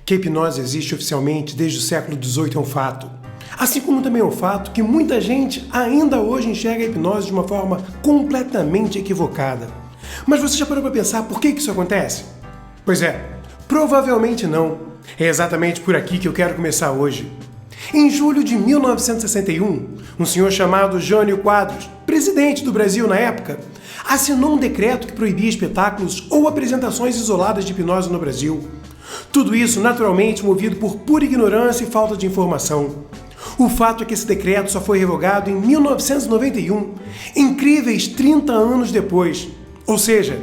Que a hipnose existe oficialmente desde o século XVIII é um fato. Assim como também é um fato que muita gente ainda hoje enxerga a hipnose de uma forma completamente equivocada. Mas você já parou para pensar por que isso acontece? Pois é, provavelmente não. É exatamente por aqui que eu quero começar hoje. Em julho de 1961, um senhor chamado Jânio Quadros, presidente do Brasil na época, assinou um decreto que proibia espetáculos ou apresentações isoladas de hipnose no Brasil. Tudo isso, naturalmente, movido por pura ignorância e falta de informação. O fato é que esse decreto só foi revogado em 1991, incríveis 30 anos depois. Ou seja,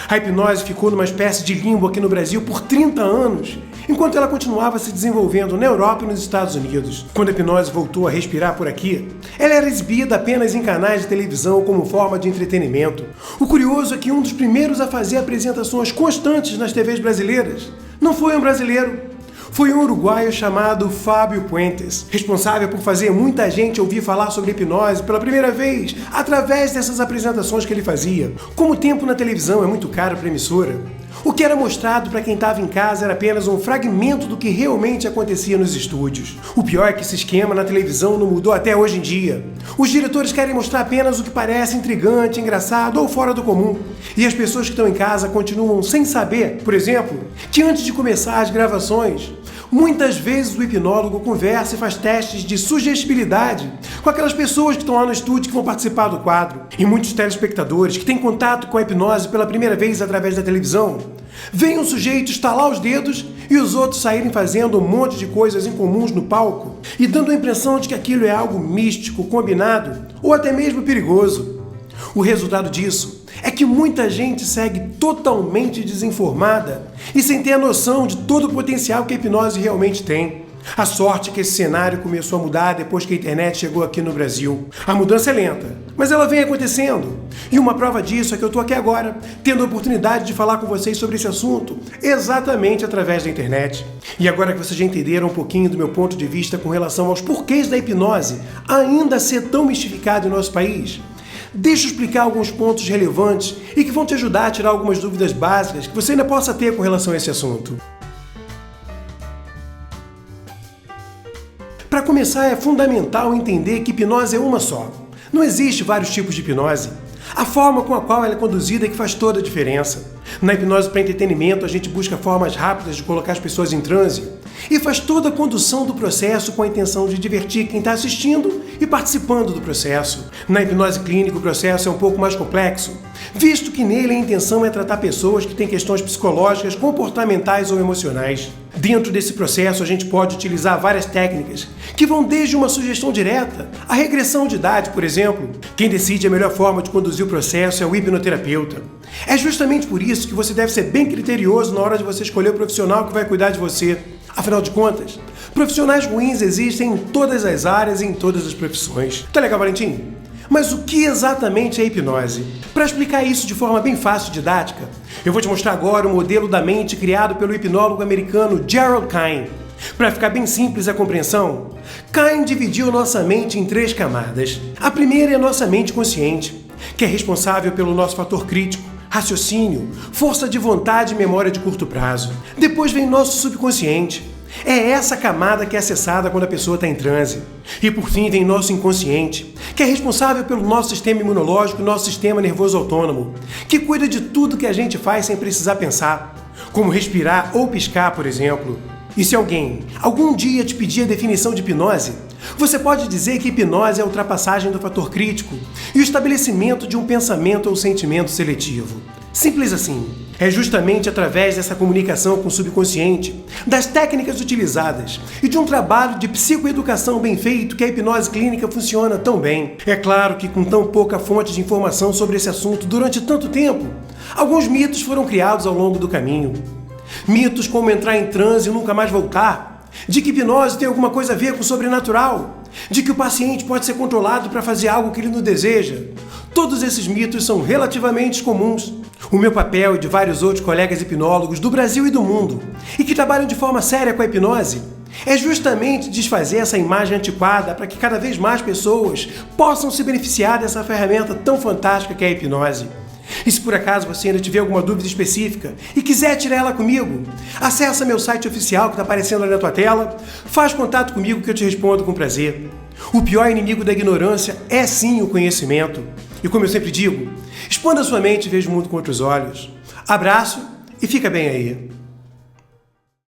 a hipnose ficou numa espécie de limbo aqui no Brasil por 30 anos, enquanto ela continuava se desenvolvendo na Europa e nos Estados Unidos. Quando a hipnose voltou a respirar por aqui, ela era exibida apenas em canais de televisão como forma de entretenimento. O curioso é que um dos primeiros a fazer apresentações constantes nas TVs brasileiras não foi um brasileiro. Foi um uruguaio chamado Fábio Puentes, responsável por fazer muita gente ouvir falar sobre hipnose pela primeira vez através dessas apresentações que ele fazia. Como o tempo na televisão é muito caro para a emissora, o que era mostrado para quem estava em casa era apenas um fragmento do que realmente acontecia nos estúdios. O pior é que esse esquema na televisão não mudou até hoje em dia. Os diretores querem mostrar apenas o que parece intrigante, engraçado ou fora do comum. E as pessoas que estão em casa continuam sem saber, por exemplo, que antes de começar as gravações, muitas vezes o hipnólogo conversa e faz testes de sugestibilidade com aquelas pessoas que estão lá no estúdio que vão participar do quadro. E muitos telespectadores que têm contato com a hipnose pela primeira vez através da televisão, veem um sujeito estalar os dedos e os outros saírem fazendo um monte de coisas incomuns no palco e dando a impressão de que aquilo é algo místico, combinado ou até mesmo perigoso. O resultado disso é que muita gente segue totalmente desinformada e sem ter a noção de todo o potencial que a hipnose realmente tem. A sorte é que esse cenário começou a mudar depois que a internet chegou aqui no Brasil. A mudança é lenta, mas ela vem acontecendo. E uma prova disso é que eu estou aqui agora, tendo a oportunidade de falar com vocês sobre esse assunto, exatamente através da internet. E agora que vocês já entenderam um pouquinho do meu ponto de vista com relação aos porquês da hipnose ainda ser tão mistificada em nosso país, deixa eu explicar alguns pontos relevantes e que vão te ajudar a tirar algumas dúvidas básicas que você ainda possa ter com relação a esse assunto. Para começar, é fundamental entender que hipnose é uma só. Não existe vários tipos de hipnose. A forma com a qual ela é conduzida é que faz toda a diferença. Na hipnose para entretenimento, a gente busca formas rápidas de colocar as pessoas em transe e faz toda a condução do processo com a intenção de divertir quem está assistindo e participando do processo. Na hipnose clínica, o processo é um pouco mais complexo, visto que nele a intenção é tratar pessoas que têm questões psicológicas, comportamentais ou emocionais. Dentro desse processo, a gente pode utilizar várias técnicas, que vão desde uma sugestão direta à regressão de idade, por exemplo. Quem decide a melhor forma de conduzir o processo é o hipnoterapeuta. É justamente por isso que você deve ser bem criterioso na hora de você escolher o profissional que vai cuidar de você. Afinal de contas, profissionais ruins existem em todas as áreas e em todas as profissões. Tá legal, Valentim? Mas o que exatamente é hipnose? Para explicar isso de forma bem fácil e didática, eu vou te mostrar agora o modelo da mente criado pelo hipnólogo americano Gerald Kein. Para ficar bem simples a compreensão, Kein dividiu nossa mente em 3 camadas. A primeira é a nossa mente consciente, que é responsável pelo nosso fator crítico, raciocínio, força de vontade e memória de curto prazo. Depois vem nosso subconsciente. É essa camada que é acessada quando a pessoa está em transe. E por fim vem nosso inconsciente, que é responsável pelo nosso sistema imunológico e nosso sistema nervoso autônomo, que cuida de tudo que a gente faz sem precisar pensar, como respirar ou piscar, por exemplo. E se alguém algum dia te pedir a definição de hipnose, você pode dizer que hipnose é a ultrapassagem do fator crítico e o estabelecimento de um pensamento ou sentimento seletivo. Simples assim. É justamente através dessa comunicação com o subconsciente, das técnicas utilizadas e de um trabalho de psicoeducação bem feito que a hipnose clínica funciona tão bem. É claro que com tão pouca fonte de informação sobre esse assunto durante tanto tempo, alguns mitos foram criados ao longo do caminho. Mitos como entrar em transe e nunca mais voltar, de que hipnose tem alguma coisa a ver com o sobrenatural, de que o paciente pode ser controlado para fazer algo que ele não deseja. Todos esses mitos são relativamente comuns. O meu papel e de vários outros colegas hipnólogos do Brasil e do mundo, e que trabalham de forma séria com a hipnose, é justamente desfazer essa imagem antiquada para que cada vez mais pessoas possam se beneficiar dessa ferramenta tão fantástica que é a hipnose. E se por acaso você ainda tiver alguma dúvida específica e quiser tirar ela comigo, acessa meu site oficial que está aparecendo ali na tua tela, faz contato comigo que eu te respondo com prazer. O pior inimigo da ignorância é sim o conhecimento. E como eu sempre digo, expanda sua mente e veja o mundo com outros olhos. Abraço e fica bem aí.